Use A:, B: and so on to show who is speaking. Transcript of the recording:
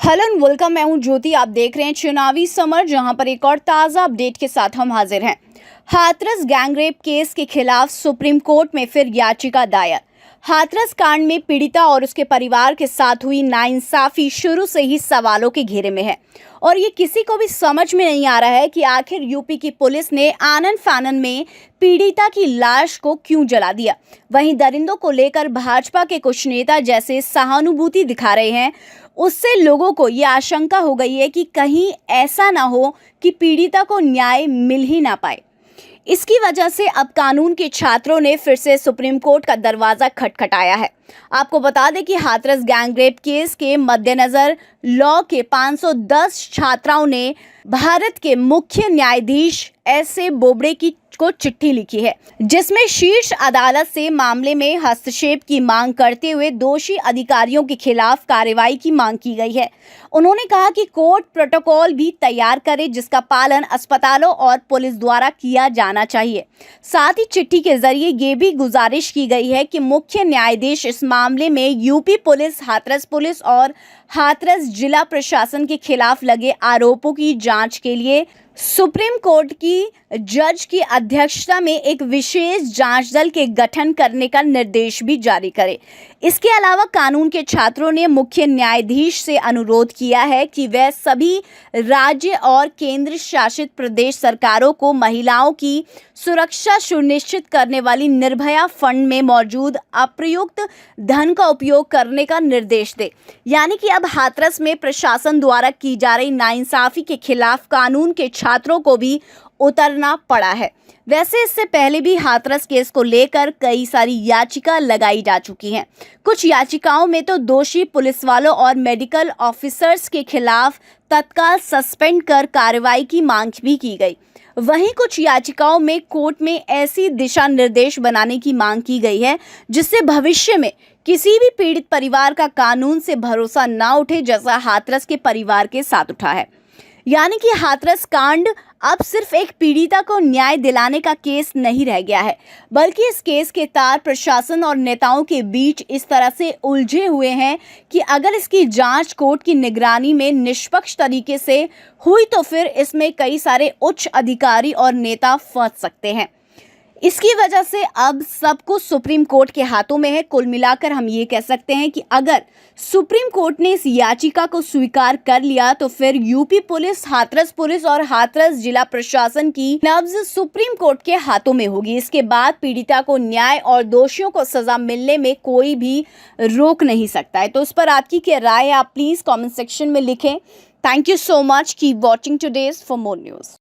A: Hello and welcome. मैं हूं ज्योति। आप देख रहे हैं चुनावी समर, जहां पर एक और ताज़ा अपडेट के साथ हम हाजिर हैं। हाथरस गैंगरेप केस के खिलाफ सुप्रीम कोर्ट में फिर याचिका दायर। हाथरस कांड में पीड़िता और उसके परिवार के साथ हुई नाइंसाफी शुरू से ही सवालों के घेरे में है और ये किसी को भी समझ में नहीं आ रहा है कि आखिर यूपी की पुलिस ने आनन फानन में पीड़िता की लाश को क्यों जला दिया। वहीं दरिंदों को लेकर भाजपा के कुछ नेता जैसे सहानुभूति दिखा रहे हैं, उससे लोगों को ये आशंका हो गई है कि कहीं ऐसा ना हो कि पीड़िता को न्याय मिल ही ना पाए। इसकी वजह से अब कानून के छात्रों ने फिर से सुप्रीम कोर्ट का दरवाजा खटखटाया है। आपको बता दें कि हाथरस गैंगरेप केस के मद्देनजर लॉ के 510 छात्राओं ने भारत के मुख्य न्यायाधीश एस.ए. बोबड़े को चिट्ठी लिखी है, जिसमें शीर्ष अदालत से मामले में हस्तक्षेप की मांग करते हुए दोषी अधिकारियों के खिलाफ कार्रवाई की मांग की गई है। उन्होंने कहा कि कोर्ट प्रोटोकॉल भी तैयार करे, जिसका पालन अस्पतालों और पुलिस द्वारा किया जाना चाहिए। साथ ही चिट्ठी के जरिए ये भी गुजारिश की गई है कि मुख्य न्यायाधीश इस मामले में यूपी पुलिस, हाथरस पुलिस और हाथरस जिला प्रशासन के खिलाफ लगे आरोपों की जांच के लिए सुप्रीम कोर्ट की जज की अध्यक्षता में एक विशेष जांच दल के गठन करने का निर्देश भी जारी करे। इसके अलावा कानून के छात्रों ने मुख्य न्यायाधीश से अनुरोध किया है कि वह सभी राज्य और केंद्र शासित प्रदेश सरकारों को महिलाओं की सुरक्षा सुनिश्चित करने वाली निर्भया फंड में मौजूद अप्रयुक्त धन का उपयोग करने का निर्देश दे। यानी कि अब हाथरस में प्रशासन द्वारा की जा रही नाइंसाफी के खिलाफ कानून के छात्रों को भी उतरना पड़ा है। वैसे इससे पहले भी हाथरस केस को लेकर कई सारी याचिका लगाई जा चुकी हैं। कुछ याचिकाओं में तो दोषी पुलिस वालों और मेडिकल ऑफिसर्स के खिलाफ तत्काल सस्पेंड कर कार्रवाई की मांग भी की गई। वहीं कुछ याचिकाओं में कोर्ट में ऐसी दिशा निर्देश बनाने की मांग की गई है जिससे भविष्य में किसी भी पीड़ित परिवार का कानून से भरोसा ना उठे, जैसा हाथरस के परिवार के साथ उठा है। यानी कि हाथरस कांड अब सिर्फ एक पीड़िता को न्याय दिलाने का केस नहीं रह गया है, बल्कि इस केस के तार प्रशासन और नेताओं के बीच इस तरह से उलझे हुए हैं कि अगर इसकी जांच कोर्ट की निगरानी में निष्पक्ष तरीके से हुई तो फिर इसमें कई सारे उच्च अधिकारी और नेता फंस सकते हैं। इसकी वजह से अब सब कुछ सुप्रीम कोर्ट के हाथों में है। कुल मिलाकर हम ये कह सकते हैं कि अगर सुप्रीम कोर्ट ने इस याचिका को स्वीकार कर लिया तो फिर यूपी पुलिस, हाथरस पुलिस और हाथरस जिला प्रशासन की नब्ज सुप्रीम कोर्ट के हाथों में होगी। इसके बाद पीड़िता को न्याय और दोषियों को सजा मिलने में कोई भी रोक नहीं सकता है। तो इस पर आपकी क्या राय है, आप प्लीज कॉमेंट सेक्शन में लिखें। Thank you so much. Keep watching today's for more news.